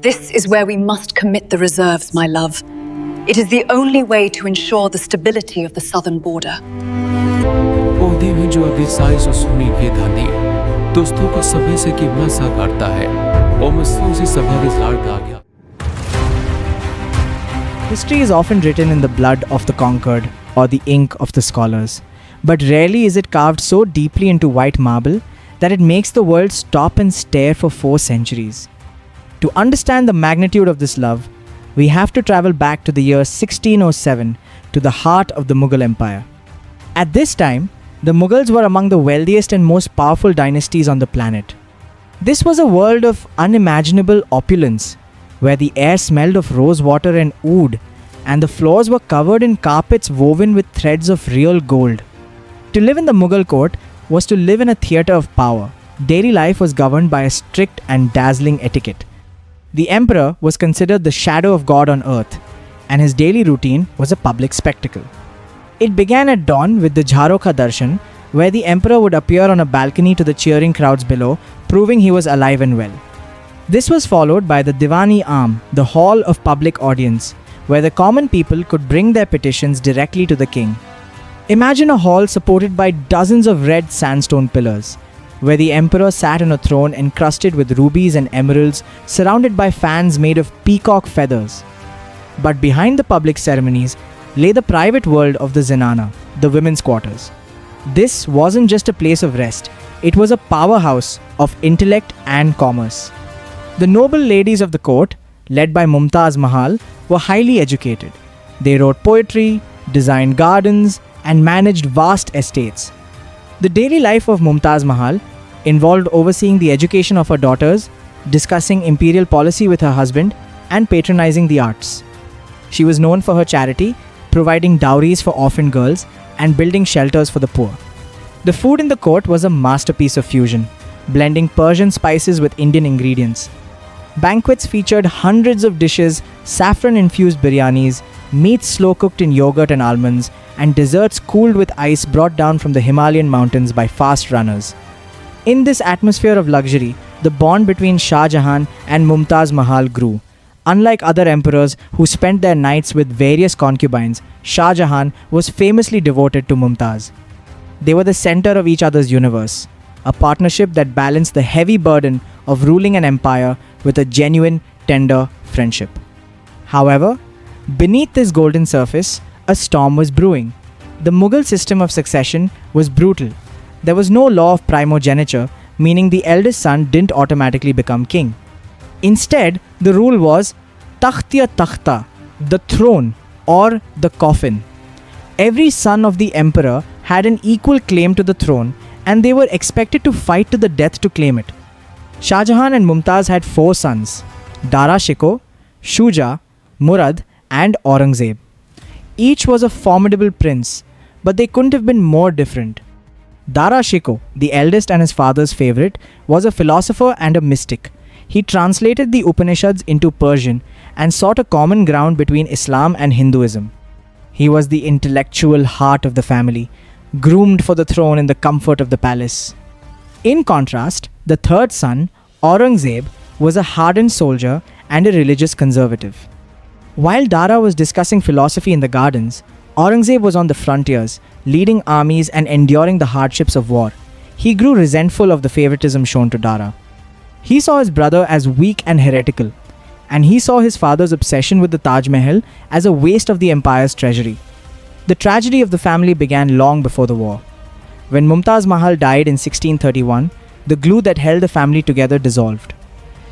This is where we must commit the reserves, my love. It is the only way to ensure the stability of the southern border. पौधे में जो अभी size और सुनी के धानी दोस्तों को समय से कीमत सा करता है और मुझसे उसी सभा के साथ आ गया. History is often written in the blood of the conquered or the ink of the scholars, but rarely is it carved so deeply into white marble that it makes the world stop and stare for 4 centuries. To understand the magnitude of this love, we have to travel back to the year 1607 to the heart of the Mughal Empire. At this time, the Mughals were among the wealthiest and most powerful dynasties on the planet. This was a world of unimaginable opulence, where the air smelled of rose water and oud, and the floors were covered in carpets woven with threads of real gold. To live in the Mughal court was to live in a theatre of power. Daily life was governed by a strict and dazzling etiquette. The emperor was considered the shadow of God on earth, and his daily routine was a public spectacle. It began at dawn with the Jharokha Darshan, where the emperor would appear on a balcony to the cheering crowds below, proving he was alive and well. This was followed by the Diwani Aam, the hall of public audience, where the common people could bring their petitions directly to the king. Imagine a hall supported by dozens of red sandstone pillars, where the emperor sat on a throne encrusted with rubies and emeralds, surrounded by fans made of peacock feathers. But behind the public ceremonies lay the private world of the Zenana, the women's quarters. This wasn't just a place of rest, it was a powerhouse of intellect and commerce. The noble ladies of the court, led by Mumtaz Mahal, were highly educated. They wrote poetry, designed gardens, and managed vast estates. The daily life of Mumtaz Mahal involved overseeing the education of her daughters, discussing imperial policy with her husband, and patronizing the arts. She was known for her charity, providing dowries for orphan girls, and building shelters for the poor. The food in the court was a masterpiece of fusion, blending Persian spices with Indian ingredients. Banquets featured hundreds of dishes, saffron-infused biryanis, meats slow-cooked in yogurt and almonds, and desserts cooled with ice brought down from the Himalayan mountains by fast runners. In this atmosphere of luxury, the bond between Shah Jahan and Mumtaz Mahal grew. Unlike other emperors who spent their nights with various concubines, Shah Jahan was famously devoted to Mumtaz. They were the center of each other's universe, a partnership that balanced the heavy burden of ruling an empire with a genuine, tender friendship. However, beneath this golden surface, a storm was brewing. The Mughal system of succession was brutal. There was no law of primogeniture, meaning the eldest son didn't automatically become king. Instead, the rule was Takht-ya Takhta, the throne or the coffin. Every son of the emperor had an equal claim to the throne, and they were expected to fight to the death to claim it. Shah Jahan and Mumtaz had 4 sons: Dara Shikoh, Shuja, Murad, and Aurangzeb. Each was a formidable prince, but they couldn't have been more different. Dara Shikoh, the eldest and his father's favorite, was a philosopher and a mystic. He translated the Upanishads into Persian and sought a common ground between Islam and Hinduism. He was the intellectual heart of the family, groomed for the throne in the comfort of the palace. In contrast, the third son, Aurangzeb, was a hardened soldier and a religious conservative. While Dara was discussing philosophy in the gardens, Aurangzeb was on the frontiers, leading armies and enduring the hardships of war. He grew resentful of the favoritism shown to Dara. He saw his brother as weak and heretical, and he saw his father's obsession with the Taj Mahal as a waste of the empire's treasury. The tragedy of the family began long before the war. When Mumtaz Mahal died in 1631, the glue that held the family together dissolved.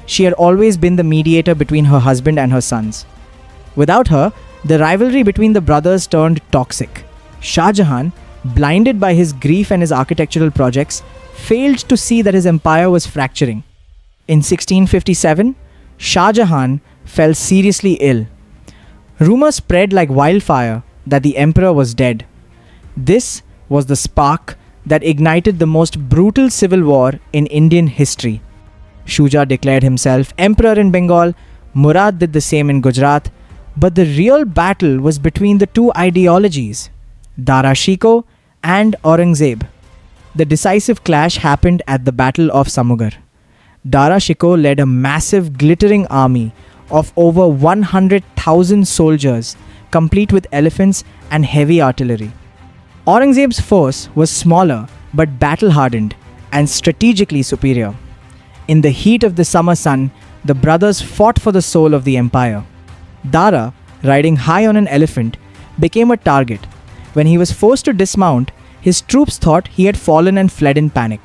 She had always been the mediator between her husband and her sons. Without her, the rivalry between the brothers turned toxic. Shah Jahan, blinded by his grief and his architectural projects, failed to see that his empire was fracturing. In 1657, Shah Jahan fell seriously ill. Rumors spread like wildfire that the emperor was dead. This was the spark that ignited the most brutal civil war in Indian history. Shuja declared himself emperor in Bengal, Murad did the same in Gujarat, but the real battle was between the two ideologies, Dara Shikoh and Aurangzeb. The decisive clash happened at the Battle of Samugar. Dara Shikoh led a massive glittering army of over 100,000 soldiers, complete with elephants and heavy artillery. Aurangzeb's force was smaller but battle-hardened and strategically superior. In the heat of the summer sun, the brothers fought for the soul of the empire. Dara, riding high on an elephant, became a target. When he was forced to dismount, his troops thought he had fallen and fled in panic.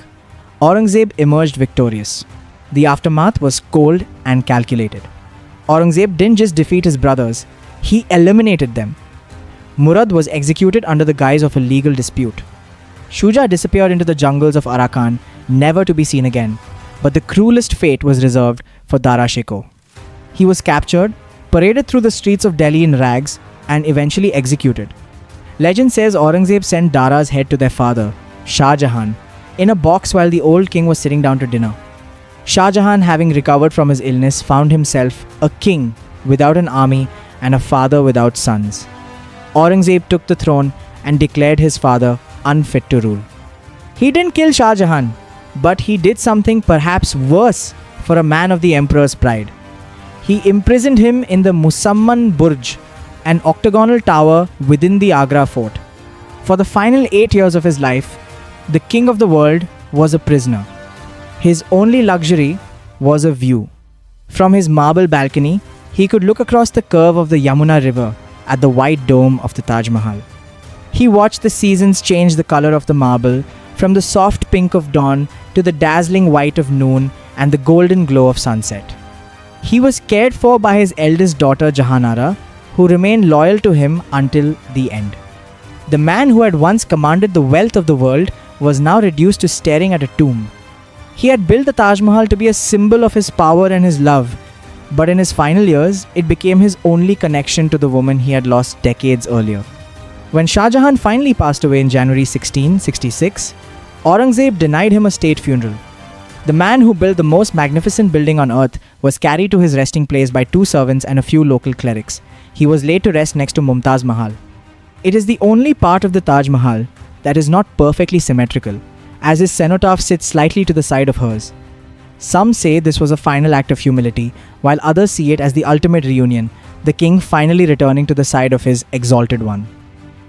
Aurangzeb emerged victorious. The aftermath was cold and calculated. Aurangzeb didn't just defeat his brothers, he eliminated them. Murad was executed under the guise of a legal dispute. Shuja disappeared into the jungles of Arakan, never to be seen again, but the cruelest fate was reserved for Dara Shikoh. He was captured, paraded through the streets of Delhi in rags, and eventually executed. Legend says Aurangzeb sent Dara's head to their father, Shah Jahan, in a box while the old king was sitting down to dinner. Shah Jahan, having recovered from his illness, found himself a king without an army and a father without sons. Aurangzeb took the throne and declared his father unfit to rule. He didn't kill Shah Jahan, but he did something perhaps worse for a man of the emperor's pride. He imprisoned him in the Musamman Burj, an octagonal tower within the Agra fort. For the final 8 years of his life, the king of the world was a prisoner. His only luxury was a view. From his marble balcony, he could look across the curve of the Yamuna river at the white dome of the Taj Mahal. He watched the seasons change the color of the marble, from the soft pink of dawn to the dazzling white of noon and the golden glow of sunset. He was cared for by his eldest daughter Jahanara, who remained loyal to him until the end. The man who had once commanded the wealth of the world was now reduced to staring at a tomb. He had built the Taj Mahal to be a symbol of his power and his love, but in his final years, it became his only connection to the woman he had lost decades earlier. When Shah Jahan finally passed away in January 1666, Aurangzeb denied him a state funeral. The man who built the most magnificent building on earth was carried to his resting place by 2 servants and a few local clerics. He was laid to rest next to Mumtaz Mahal. It is the only part of the Taj Mahal that is not perfectly symmetrical, as his cenotaph sits slightly to the side of hers. Some say this was a final act of humility, while others see it as the ultimate reunion, the king finally returning to the side of his exalted one.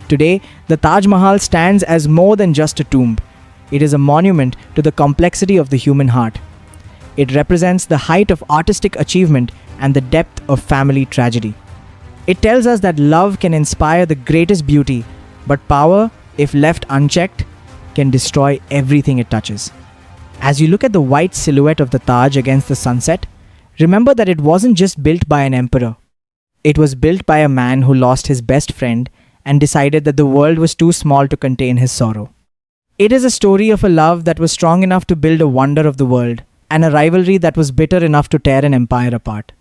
Today, the Taj Mahal stands as more than just a tomb. It is a monument to the complexity of the human heart. It represents the height of artistic achievement and the depth of family tragedy. It tells us that love can inspire the greatest beauty, but power, if left unchecked, can destroy everything it touches. As you look at the white silhouette of the Taj against the sunset, remember that it wasn't just built by an emperor. It was built by a man who lost his best friend and decided that the world was too small to contain his sorrow. It is a story of a love that was strong enough to build a wonder of the world, and a rivalry that was bitter enough to tear an empire apart.